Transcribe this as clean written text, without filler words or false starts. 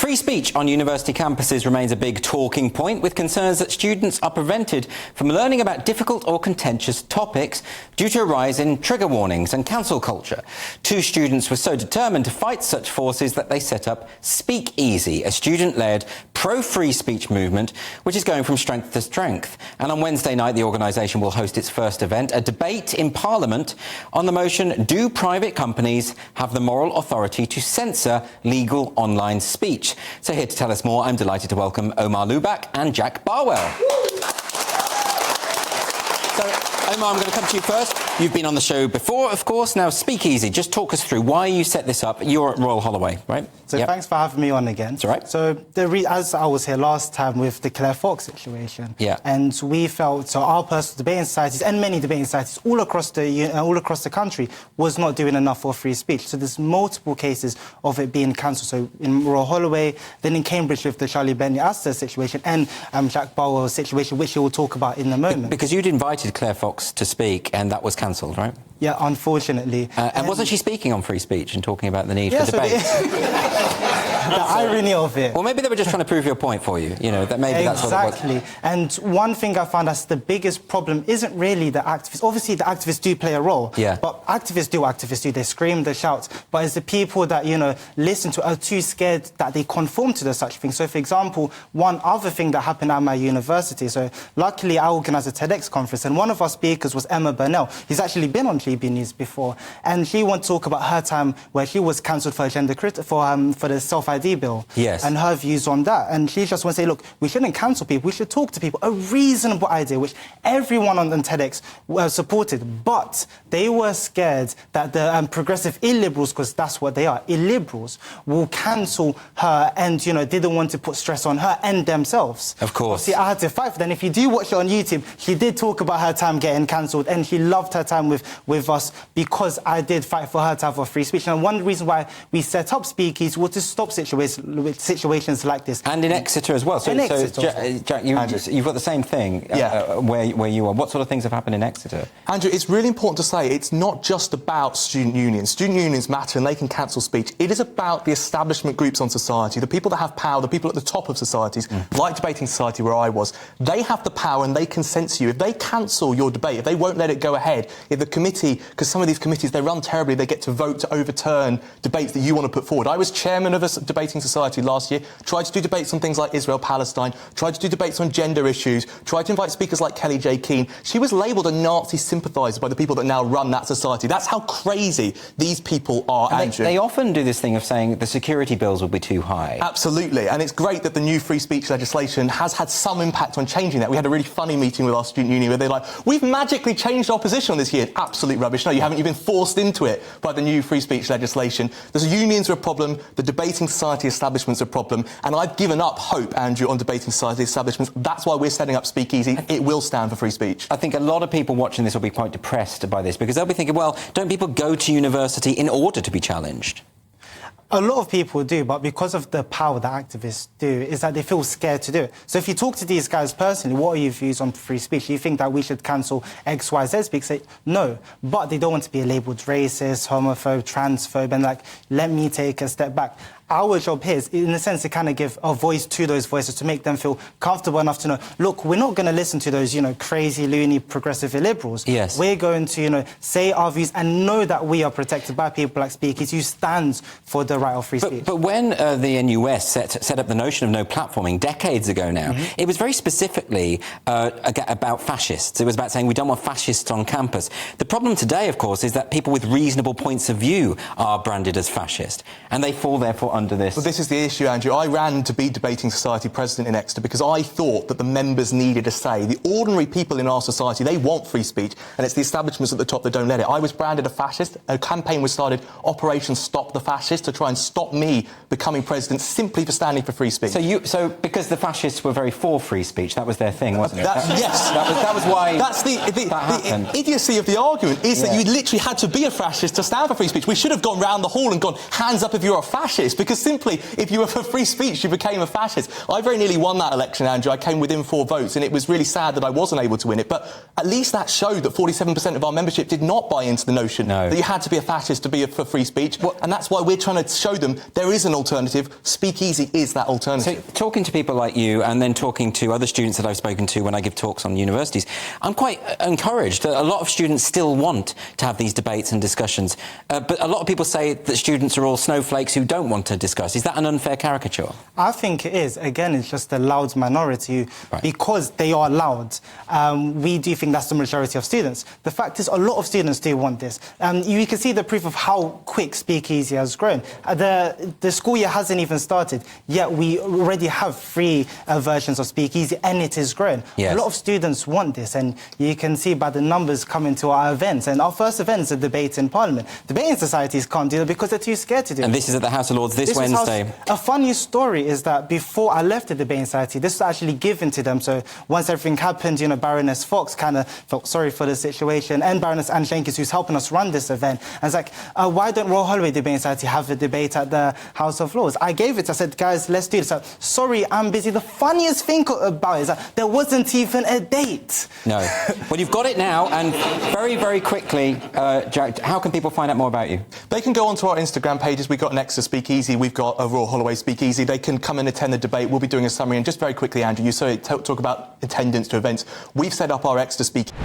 Free speech on university campuses remains a big talking point, with concerns that students are prevented from learning about difficult or contentious topics due to a rise in trigger warnings and cancel culture. Two students were so determined to fight such forces that they set up Speakeasy, a student-led pro-free speech movement which is going from strength to strength. And on Wednesday night, the organisation will host its first event, a debate in Parliament on the motion, do private companies have the moral authority to censor legal online speech? So here to tell us more, I'm delighted to welcome Omar Loubak and Barwell. So, Omar, I'm going to come to you first. You've been on the show before, of course. Now, Speakeasy, just talk us through why you set this up. You're at Royal Holloway, right? So thanks for having me on again. That's all right. So as I was here last time with the Claire Fox situation, yeah, and we felt, so our personal debating societies and many debating societies all across the country was not doing enough for free speech. So there's multiple cases of it being cancelled. So in Royal Holloway, then in Cambridge with the Charlie Bentley Astor situation, and Barwell's situation, which you will talk about in a moment. Because you'd invited Claire Fox to speak, and that was cancelled, right? Yeah, unfortunately. And wasn't she speaking on free speech and talking about the need for debate? The irony of it. Well, maybe they were just trying to prove your point for you, you know, that maybe that's what it was. Exactly. And one thing I found that's the biggest problem isn't really the activists. Obviously, the activists do play a role. Yeah. But activists do. They scream, they shout. But it's the people that, you know, listen to are too scared that they conform to the such thing. So, for example, one other thing that happened at my university, so luckily I organised a TEDx conference, and one of our speakers was Emma Burnell. He's actually been on GB News before, and she wanted to talk about her time where she was cancelled for for the self-ID bill. Yes. And her views on that. And she just wants to say, look, we shouldn't cancel people, we should talk to people. A reasonable idea, which everyone on the TEDx supported. But they were scared that the progressive illiberals, because that's what they are, illiberals, will cancel her and, you know, didn't want to put stress on her and themselves. Of course. See, I had to fight for that. And if you do watch it on YouTube, she did talk about her time getting cancelled, and she loved her time with us because I did fight for her to have a free speech. And one reason why we set up Speakeasy was to stop situations like this. And in Exeter as well. So Jack, you've got the same thing where you are. What sort of things have happened in Exeter? Andrew, it's really important to say it's not just about student unions. Student unions matter and they can cancel speech. It is about the establishment groups on society, the people that have power, the people at the top of societies, like Debating Society where I was. They have the power and they can censor you. If they cancel your debate, if they won't let it go ahead, if the committee, because some of these committees, they run terribly, they get to vote to overturn debates that you want to put forward. I was chairman of a Debating Society last year, tried to do debates on things like Israel-Palestine, tried to do debates on gender issues, tried to invite speakers like Kelly J. Keane. She was labelled a Nazi sympathiser by the people that now run that society. That's how crazy these people are, Andrew. They often do this thing of saying the security bills will be too high. Absolutely, and it's great that the new free speech legislation has had some impact on changing that. We had a really funny meeting with our student union where they're like, we've magically changed our position on this year. Absolute rubbish. No, you haven't. You've been forced into it by the new free speech legislation. The unions are a problem, the Debating Society establishment's a problem, and I've given up hope, Andrew, on Debating Society establishments. That's why we're setting up Speakeasy. It will stand for free speech. I think a lot of people watching this will be quite depressed by this, because they'll be thinking, well, don't people go to university in order to be challenged? A lot of people do, but because of the power that activists do, is that they feel scared to do it. So if you talk to these guys personally, what are your views on free speech? Do you think that we should cancel X, Y, Z speak? Say, no. But they don't want to be labelled racist, homophobe, transphobe, and, like, let me take a step back. Our job here is, in a sense, to kind of give a voice to those voices, to make them feel comfortable enough to know, look, we're not going to listen to those, you know, crazy, loony, progressive illiberals. Yes. We're going to, you know, say our views and know that we are protected by people like Speakeasy who stands for the right of free speech. But when the NUS set up the notion of no platforming decades ago now, it was very specifically about fascists. It was about saying we don't want fascists on campus. The problem today, of course, is that people with reasonable points of view are branded as fascist, and they fall, therefore, under this. Well, this is the issue, Andrew. I ran to be Debating Society president in Exeter because I thought that the members needed a say. The ordinary people in our society, they want free speech, and it's the establishments at the top that don't let it. I was branded a fascist. A campaign was started, Operation Stop the Fascists, to try and stop me becoming president simply for standing for free speech. So because the fascists were very for free speech, that was their thing, wasn't it? Yes. That was why that's the idiocy of the argument, is that you literally had to be a fascist to stand for free speech. We should have gone round the hall and gone, hands up if you're a fascist, because simply, if you were for free speech, you became a fascist. I very nearly won that election, Andrew. I came within 4 votes, and it was really sad that I wasn't able to win it. But at least that showed that 47% of our membership did not buy into the notion that you had to be a fascist to be for free speech. And that's why we're trying to show them there is an alternative. Speakeasy is that alternative. So, talking to people like you and then talking to other students that I've spoken to when I give talks on universities, I'm quite encouraged that a lot of students still want to have these debates and discussions. But a lot of people say that students are all snowflakes who don't want to discuss. Is that an unfair caricature? I think it is. Again, it's just a loud minority because they are loud. We do think that's the majority of students. The fact is, a lot of students do want this. You can see the proof of how quick Speakeasy has grown. The school year hasn't even started, yet we already have free versions of Speakeasy, and it is growing. Yes. A lot of students want this, and you can see by the numbers coming to our events. And our first event is a debate in Parliament. Debating societies can't do that because they're too scared to do it. And this is at the House of Lords this Wednesday. A funny story is that before I left the debating society, this was actually given to them. So once everything happened, you know, Baroness Fox kind of felt sorry for the situation, and Baroness Anne Jenkins, who's helping us run this event, and it's like, why don't Royal Holloway Debating Society have a debate at the House of Lords? I gave it. I said, guys, let's do this. Like, sorry, I'm busy. The funniest thing about it is that there wasn't even a date. No. Well, you've got it now, and very, very quickly, Jack, how can people find out more about you? They can go onto our Instagram pages. We've got an extra Speakeasy. We've got a Royal Holloway Speakeasy. They can come and attend the debate. We'll be doing a summary. And just very quickly, Andrew, you talk about attendance to events. We've set up our extra Speakeasy.